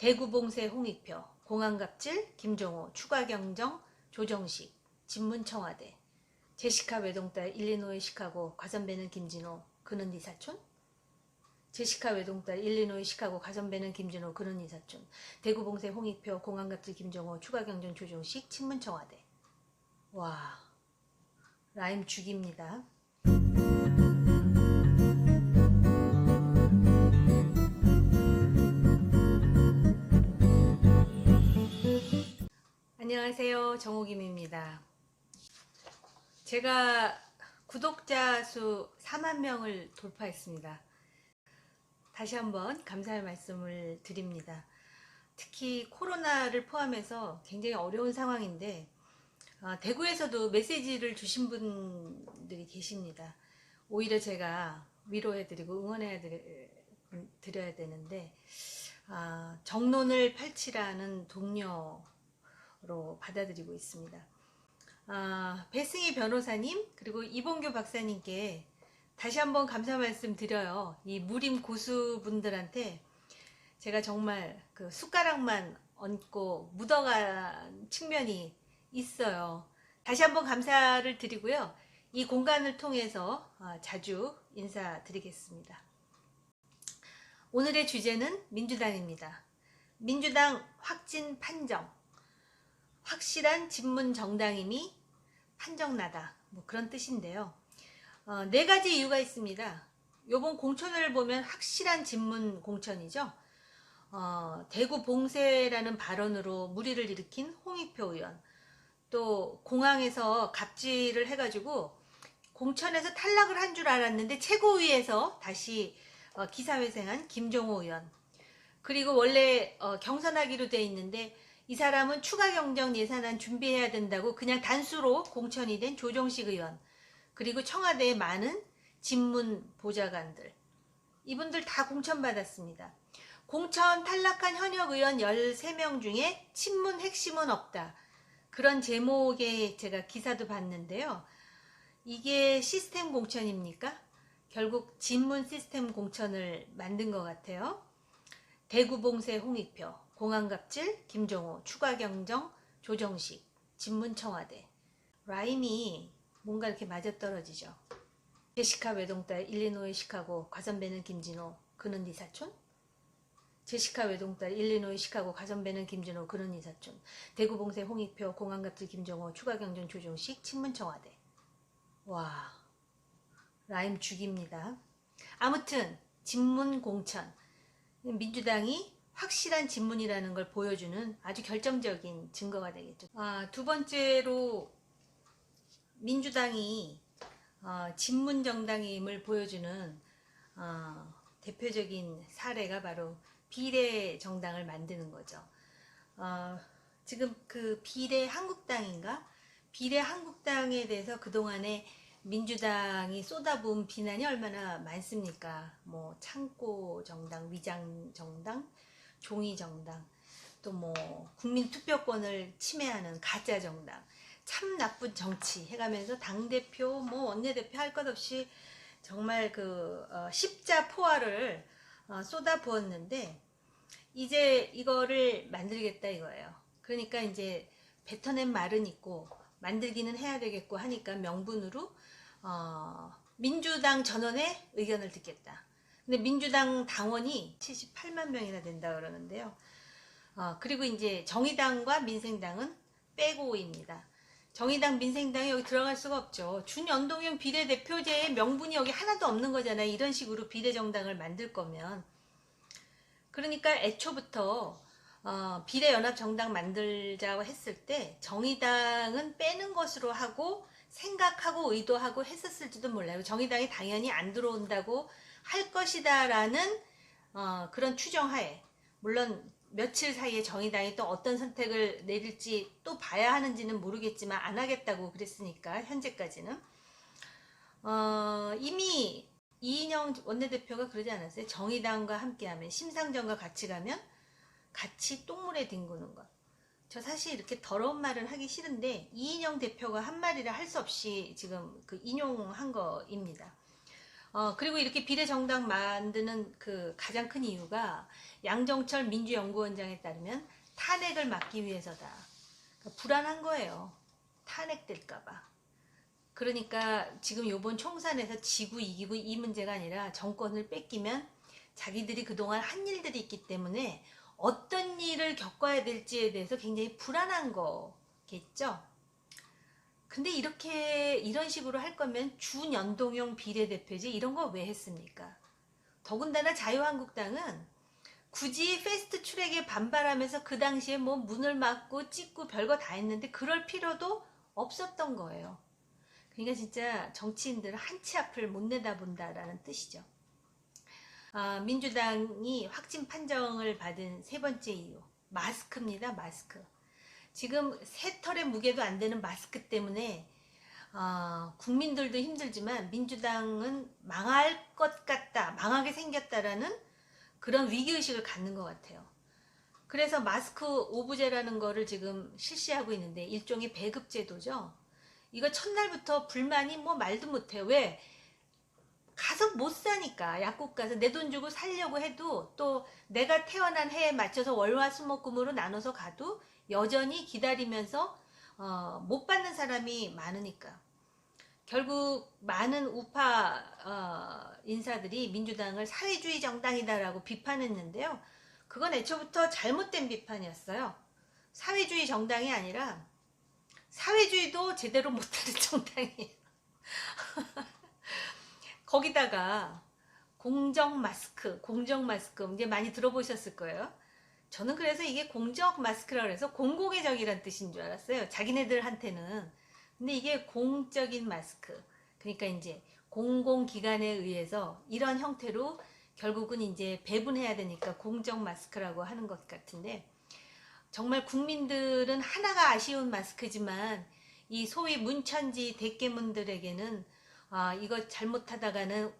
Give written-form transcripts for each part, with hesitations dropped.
대구 봉쇄 홍익표, 공항갑질 김종호, 추가 경정 조정식, 집문 청와대, 제시카 외동딸 일리노이 시카고 과선배는 김진호, 그는 네 사촌? 제시카 외동딸 일리노이 시카고 과선배는 김진호, 그는 네 사촌, 대구 봉쇄 홍익표, 공항갑질 김종호, 추가 경정 조정식, 친문 청와대. 와, 라임 죽입니다. 안녕하세요, 정호김입니다. 제가 구독자 수 4만 명을 돌파했습니다. 다시 한번 감사의 말씀을 드립니다. 특히 코로나를 포함해서 굉장히 어려운 상황인데 대구에서도 메시지를 주신 분들이 계십니다. 오히려 제가 위로해드리고 응원해드려야 되는데 정론을 펼치라는 동료로 받아들이고 있습니다. 배승희 변호사님 그리고 이봉규 박사님께 다시 한번 감사 말씀 드려요. 이 무림 고수분들한테 제가 정말 그 숟가락만 얹고 묻어간 측면이 있어요. 다시 한번 감사를 드리고요. 이 공간을 통해서 자주 인사드리겠습니다. 오늘의 주제는 민주당입니다. 민주당 확진 판정. 확실한 집문 정당임이 판정나다. 뭐 그런 뜻인데요. 네 가지 이유가 있습니다. 요번 공천을 보면 확실한 집문 공천이죠. 대구 봉쇄라는 발언으로 물의를 일으킨 홍익표 의원, 또 공항에서 갑질을 해가지고 공천에서 탈락을 한 줄 알았는데 최고위에서 다시 기사회생한 김종호 의원, 그리고 원래 경선하기로 돼 있는데 이 사람은 추가 경정 예산안 준비해야 된다고 그냥 단수로 공천이 된 조정식 의원, 그리고 청와대의 많은 집문 보좌관들, 이분들 다 공천받았습니다. 공천 탈락한 현역 의원 13명 중에 친문 핵심은 없다. 그런 제목의 제가 기사도 봤는데요. 이게 시스템 공천입니까? 결국 집문 시스템 공천을 만든 것 같아요. 대구 봉쇄 홍익표, 공항갑질 김종호, 추가 경정 조정식, 집문 청와대. 라임이 뭔가 이렇게 맞아떨어지죠. 제시카 외동딸 일리노이 시카고 과선배는 김진호, 그는 네 사촌? 제시카 외동딸 일리노이 시카고 과선배는 김진호, 그는 네 사촌, 대구 봉쇄 홍익표, 공항갑질 김종호, 추가 경정 조정식, 친문 청와대. 와, 라임 죽입니다. 아무튼 집문 공천, 민주당이 확실한 집문이라는 걸 보여주는 아주 결정적인 증거가 되겠죠. 두 번째로 민주당이 집문 정당임을 보여주는 대표적인 사례가 바로 비례 정당을 만드는 거죠. 지금 그 비례 한국당인가? 비례 한국당에 대해서 그동안에 민주당이 쏟아부은 비난이 얼마나 많습니까? 뭐 창고 정당, 위장 정당, 종이 정당, 또 뭐 국민 투표권을 침해하는 가짜 정당, 참 나쁜 정치 해가면서 당대표 뭐 원내대표 할 것 없이 정말 그 십자포화를 쏟아부었는데 이제 이거를 만들겠다 이거예요. 그러니까 이제 뱉어낸 말은 있고 만들기는 해야 되겠고 하니까 명분으로 민주당 전원의 의견을 듣겠다. 근데 민주당 당원이 78만 명이나 된다 그러는데요. 그리고 이제 정의당과 민생당은 빼고입니다. 정의당, 민생당이 여기 들어갈 수가 없죠. 준연동형 비례대표제의 명분이 여기 하나도 없는 거잖아요. 이런 식으로 비례정당을 만들 거면. 그러니까 애초부터 비례연합정당 만들자고 했을 때 정의당은 빼는 것으로 하고 생각하고 의도하고 했었을지도 몰라요. 정의당이 당연히 안 들어온다고 할 것이다 라는 그런 추정하에, 물론 며칠 사이에 정의당이 또 어떤 선택을 내릴지 또 봐야 하는지는 모르겠지만 안 하겠다고 그랬으니까 현재까지는 이미 이인영 원내대표가 그러지 않았어요? 정의당과 함께하면, 심상정과 같이 가면 같이 똥물에 뒹구는 것. 저 사실 이렇게 더러운 말은 하기 싫은데 이인영 대표가 한 말이라 할 수 없이 지금 그 인용한 거입니다. 그리고 이렇게 비례정당 만드는 그 가장 큰 이유가 양정철 민주연구원장에 따르면 탄핵을 막기 위해서다. 그러니까 불안한 거예요. 탄핵될까봐. 그러니까 지금 요번 총선에서 지고 이기고 이 문제가 아니라 정권을 뺏기면 자기들이 그동안 한 일들이 있기 때문에 어떤 일을 겪어야 될지에 대해서 굉장히 불안한 거겠죠. 근데 이런 식으로 할 거면 준연동형 비례대표제 이런 거 왜 했습니까? 더군다나 자유한국당은 굳이 패스트 트랙에 반발하면서 그 당시에 뭐 문을 막고 찍고 별거 다 했는데 그럴 필요도 없었던 거예요. 그러니까 진짜 정치인들은 한치 앞을 못 내다본다라는 뜻이죠. 민주당이 확진 판정을 받은 세 번째 이유, 마스크입니다. 마스크. 지금 세 털의 무게도 안 되는 마스크 때문에 국민들도 힘들지만 민주당은 망할 것 같다, 망하게 생겼다라는 그런 위기의식을 갖는 것 같아요. 그래서 마스크 오부제라는 거를 지금 실시하고 있는데 일종의 배급제도죠. 이거 첫날부터 불만이 뭐 말도 못해요. 왜? 가서 못 사니까. 약국 가서 내 돈 주고 살려고 해도 또 내가 태어난 해에 맞춰서 월화수목금으로 나눠서 가도 여전히 기다리면서 못 받는 사람이 많으니까. 결국 많은 우파 인사들이 민주당을 사회주의 정당이다라고 비판했는데요. 그건 애초부터 잘못된 비판이었어요. 사회주의 정당이 아니라 사회주의도 제대로 못하는 정당이에요. 거기다가 공정 마스크 이제 많이 들어보셨을 거예요. 저는 그래서 이게 공적 마스크라고 해서 공공의 적이란 뜻인 줄 알았어요. 자기네들한테는. 근데 이게 공적인 마스크. 그러니까 이제 공공기관에 의해서 이런 형태로 결국은 이제 배분해야 되니까 공적 마스크라고 하는 것 같은데, 정말 국민들은 하나가 아쉬운 마스크지만 이 소위 문천지 대깨문들에게는 이거 잘못하다가는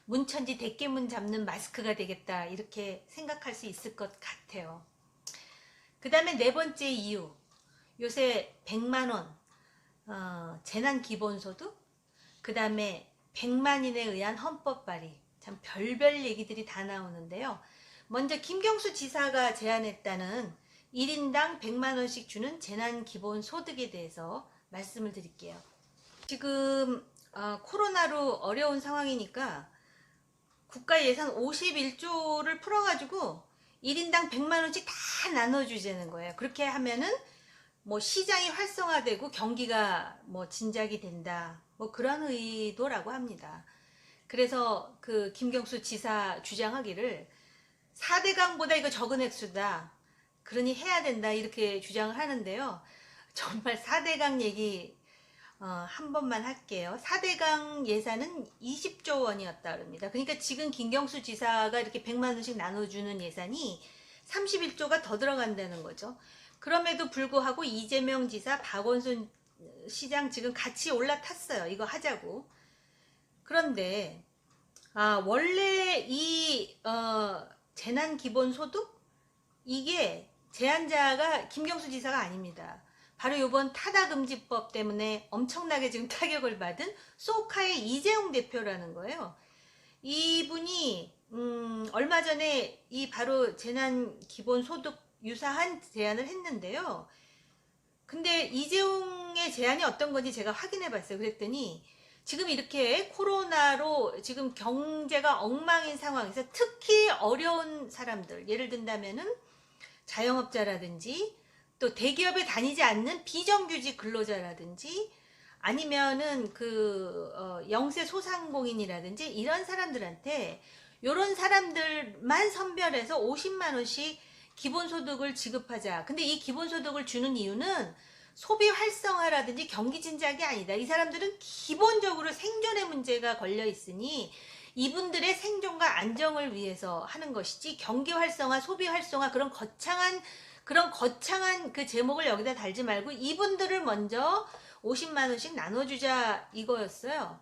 문천지 대깨문 잡는 마스크가 되겠다 이렇게 생각할 수 있을 것 같아요. 그 다음에 네 번째 이유, 요새 100만원 재난기본소득, 그 다음에 100만인에 의한 헌법 발의, 참 별별 얘기들이 다 나오는데요. 먼저 김경수 지사가 제안했다는 1인당 100만원씩 주는 재난기본소득에 대해서 말씀을 드릴게요. 지금 코로나로 어려운 상황이니까 국가 예산 51조를 풀어가지고 1인당 100만원씩 다 나눠주자는 거예요. 그렇게 하면은 뭐 시장이 활성화되고 경기가 뭐 진작이 된다, 뭐 그런 의도라고 합니다. 그래서 그 김경수 지사 주장하기를 4대강보다 이거 적은 액수다, 그러니 해야 된다 이렇게 주장을 하는데요. 정말 4대강 얘기 한 번만 할게요. 4대강 예산은 20조 원이었다 그럽니다. 그러니까 지금 김경수 지사가 이렇게 100만 원씩 나눠주는 예산이 31조가 더 들어간다는 거죠. 그럼에도 불구하고 이재명 지사, 박원순 시장 지금 같이 올라탔어요. 이거 하자고. 그런데 원래 이 재난기본소득 이게 제안자가 김경수 지사가 아닙니다. 바로 이번 타다금지법 때문에 엄청나게 지금 타격을 받은 소카의 이재용 대표라는 거예요. 이분이 얼마 전에 이 바로 재난기본소득 유사한 제안을 했는데요. 근데 이재용의 제안이 어떤 건지 제가 확인해 봤어요. 그랬더니 지금 이렇게 코로나로 지금 경제가 엉망인 상황에서 특히 어려운 사람들, 예를 든다면은 자영업자라든지 또 대기업에 다니지 않는 비정규직 근로자라든지 아니면은 영세 소상공인이라든지 이런 사람들한테, 요런 사람들만 선별해서 50만 원씩 기본소득을 지급하자. 근데 이 기본소득을 주는 이유는 소비 활성화라든지 경기 진작이 아니다. 이 사람들은 기본적으로 생존의 문제가 걸려 있으니 이분들의 생존과 안정을 위해서 하는 것이지, 경기 활성화, 소비 활성화 그런 거창한 그 제목을 여기다 달지 말고 이분들을 먼저 50만 원씩 나눠주자 이거였어요.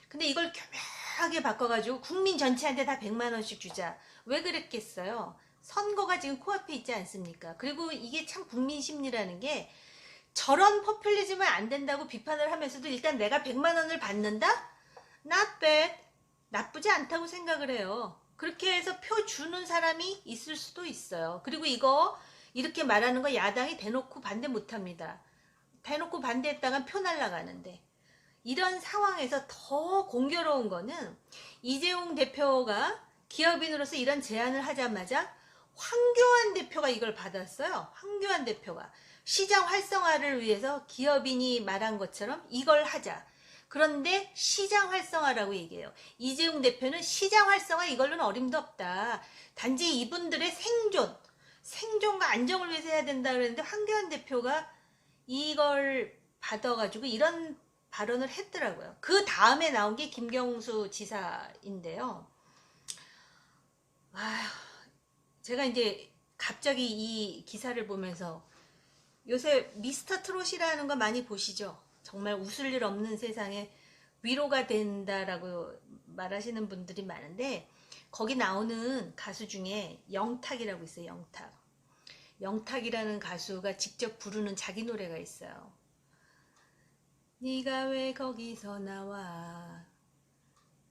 근데 이걸 교묘하게 바꿔가지고 국민 전체한테 다 100만 원씩 주자. 왜 그랬겠어요? 선거가 지금 코앞에 있지 않습니까? 그리고 이게 참 국민 심리라는 게, 저런 포퓰리즘은 안 된다고 비판을 하면서도 일단 내가 100만 원을 받는다? Not bad. 나쁘지 않다고 생각을 해요. 그렇게 해서 표 주는 사람이 있을 수도 있어요. 그리고 이거 이렇게 말하는 거 야당이 대놓고 반대 못합니다. 대놓고 반대했다간 표 날라가는데, 이런 상황에서 더 공교로운 거는 이재용 대표가 기업인으로서 이런 제안을 하자마자 황교안 대표가 이걸 받았어요. 황교안 대표가 시장 활성화를 위해서 기업인이 말한 것처럼 이걸 하자. 그런데 시장 활성화라고 얘기해요. 이재용 대표는 시장 활성화 이걸로는 어림도 없다. 단지 이분들의 생존과 안정을 위해서 해야 된다 그랬는데, 황교안 대표가 이걸 받아가지고 이런 발언을 했더라고요. 그 다음에 나온 게 김경수 지사인데요. 아휴, 제가 이제 갑자기 이 기사를 보면서, 요새 미스터 트롯이라는 거 많이 보시죠? 정말 웃을 일 없는 세상에 위로가 된다라고 말하시는 분들이 많은데, 거기 나오는 가수 중에 영탁이라고 있어요. 영탁이라는 가수가 직접 부르는 자기 노래가 있어요. 네가 왜 거기서 나와,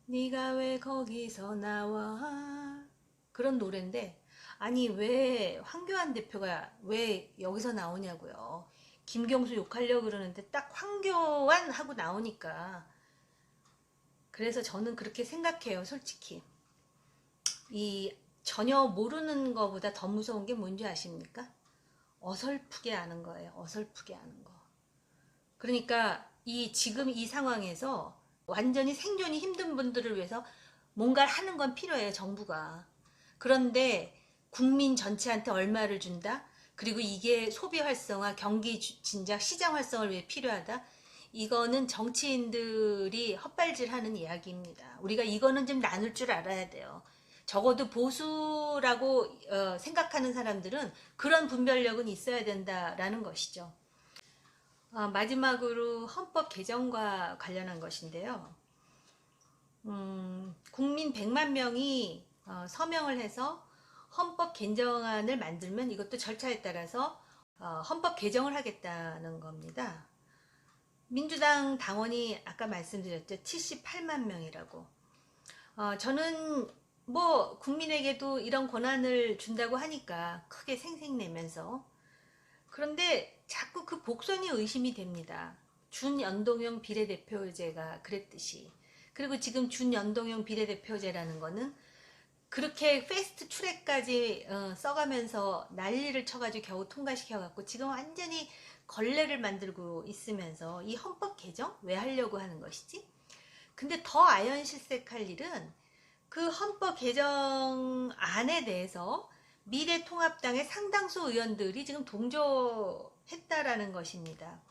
네가 왜 거기서 나와, 그런 노래인데, 아니 왜 황교안 대표가 왜 여기서 나오냐고요. 김경수 욕하려고 그러는데 딱 황교안 하고 나오니까. 그래서 저는 그렇게 생각해요. 솔직히 이 전혀 모르는 것보다 더 무서운 게 뭔지 아십니까? 어설프게 아는 거예요. 어설프게 아는 거. 그러니까 지금 이 상황에서 완전히 생존이 힘든 분들을 위해서 뭔가를 하는 건 필요해요. 정부가. 그런데 국민 전체한테 얼마를 준다? 그리고 이게 소비 활성화, 경기 진작, 시장 활성화를 위해 필요하다? 이거는 정치인들이 헛발질하는 이야기입니다. 우리가 이거는 좀 나눌 줄 알아야 돼요. 적어도 보수라고 생각하는 사람들은 그런 분별력은 있어야 된다라는 것이죠. 마지막으로 헌법 개정과 관련한 것인데요. 국민 100만 명이 서명을 해서 헌법 개정안을 만들면 이것도 절차에 따라서 헌법 개정을 하겠다는 겁니다. 민주당 당원이 아까 말씀드렸죠. 78만 명이라고. 저는 뭐 국민에게도 이런 권한을 준다고 하니까 크게 생색내면서, 그런데 자꾸 그 복선이 의심이 됩니다. 준연동형 비례대표제가 그랬듯이. 그리고 지금 준연동형 비례대표제라는 거는 그렇게 패스트 트랙까지 써가면서 난리를 쳐가지고 겨우 통과시켜갖고 지금 완전히 걸레를 만들고 있으면서 이 헌법 개정 왜 하려고 하는 것이지? 근데 더 아연실색할 일은 그 헌법 개정안에 대해서 미래통합당의 상당수 의원들이 지금 동조했다라는 것입니다.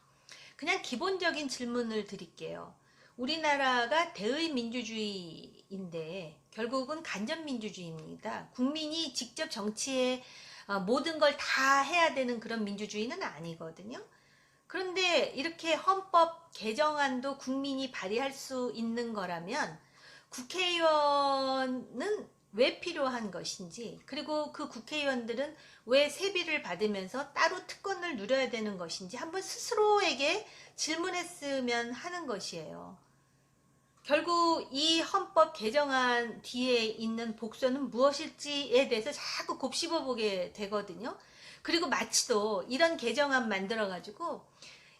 그냥 기본적인 질문을 드릴게요. 우리나라가 대의민주주의인데 결국은 간접민주주의입니다. 국민이 직접 정치에 모든 걸 다 해야 되는 그런 민주주의는 아니거든요. 그런데 이렇게 헌법 개정안도 국민이 발의할 수 있는 거라면 국회의원은 왜 필요한 것인지, 그리고 그 국회의원들은 왜 세비를 받으면서 따로 특권을 누려야 되는 것인지 한번 스스로에게 질문했으면 하는 것이에요. 결국 이 헌법 개정안 뒤에 있는 복선은 무엇일지에 대해서 자꾸 곱씹어 보게 되거든요. 그리고 마치도 이런 개정안 만들어가지고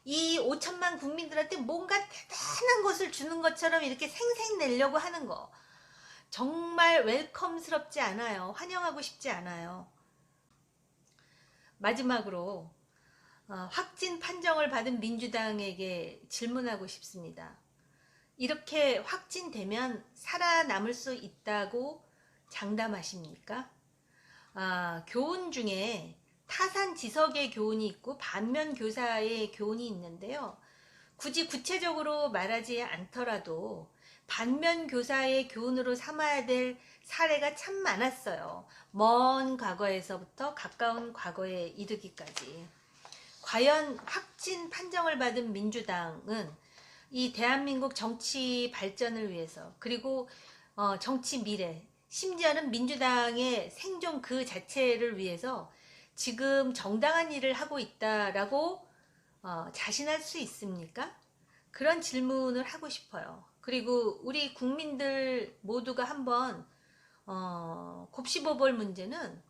이 5천만 국민들한테 뭔가 대단한 것을 주는 것처럼 이렇게 생색내려고 하는 거, 정말 웰컴스럽지 않아요. 환영하고 싶지 않아요. 마지막으로 확진 판정을 받은 민주당에게 질문하고 싶습니다. 이렇게 확진되면 살아남을 수 있다고 장담하십니까? 교훈 중에 타산지석의 교훈이 있고 반면교사의 교훈이 있는데요. 굳이 구체적으로 말하지 않더라도 반면교사의 교훈으로 삼아야 될 사례가 참 많았어요. 먼 과거에서부터 가까운 과거에 이르기까지. 과연 확진 판정을 받은 민주당은 이 대한민국 정치 발전을 위해서, 그리고 정치 미래, 심지어는 민주당의 생존 그 자체를 위해서 지금 정당한 일을 하고 있다라고 자신할 수 있습니까? 그런 질문을 하고 싶어요. 그리고 우리 국민들 모두가 한번 곱씹어볼 문제는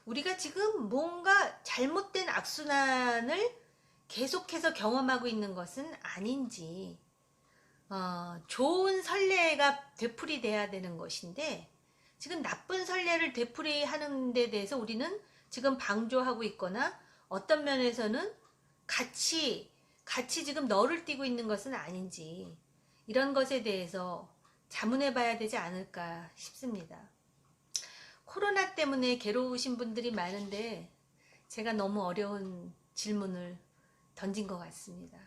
우리가 지금 뭔가 잘못된 악순환을 계속해서 경험하고 있는 것은 아닌지, 좋은 선례가 되풀이돼야 되는 것인데 지금 나쁜 선례를 되풀이하는 데 대해서 우리는 지금 방조하고 있거나 어떤 면에서는 같이 지금 너를 띄고 있는 것은 아닌지, 이런 것에 대해서 자문해 봐야 되지 않을까 싶습니다. 코로나 때문에 괴로우신 분들이 많은데 제가 너무 어려운 질문을 던진 것 같습니다.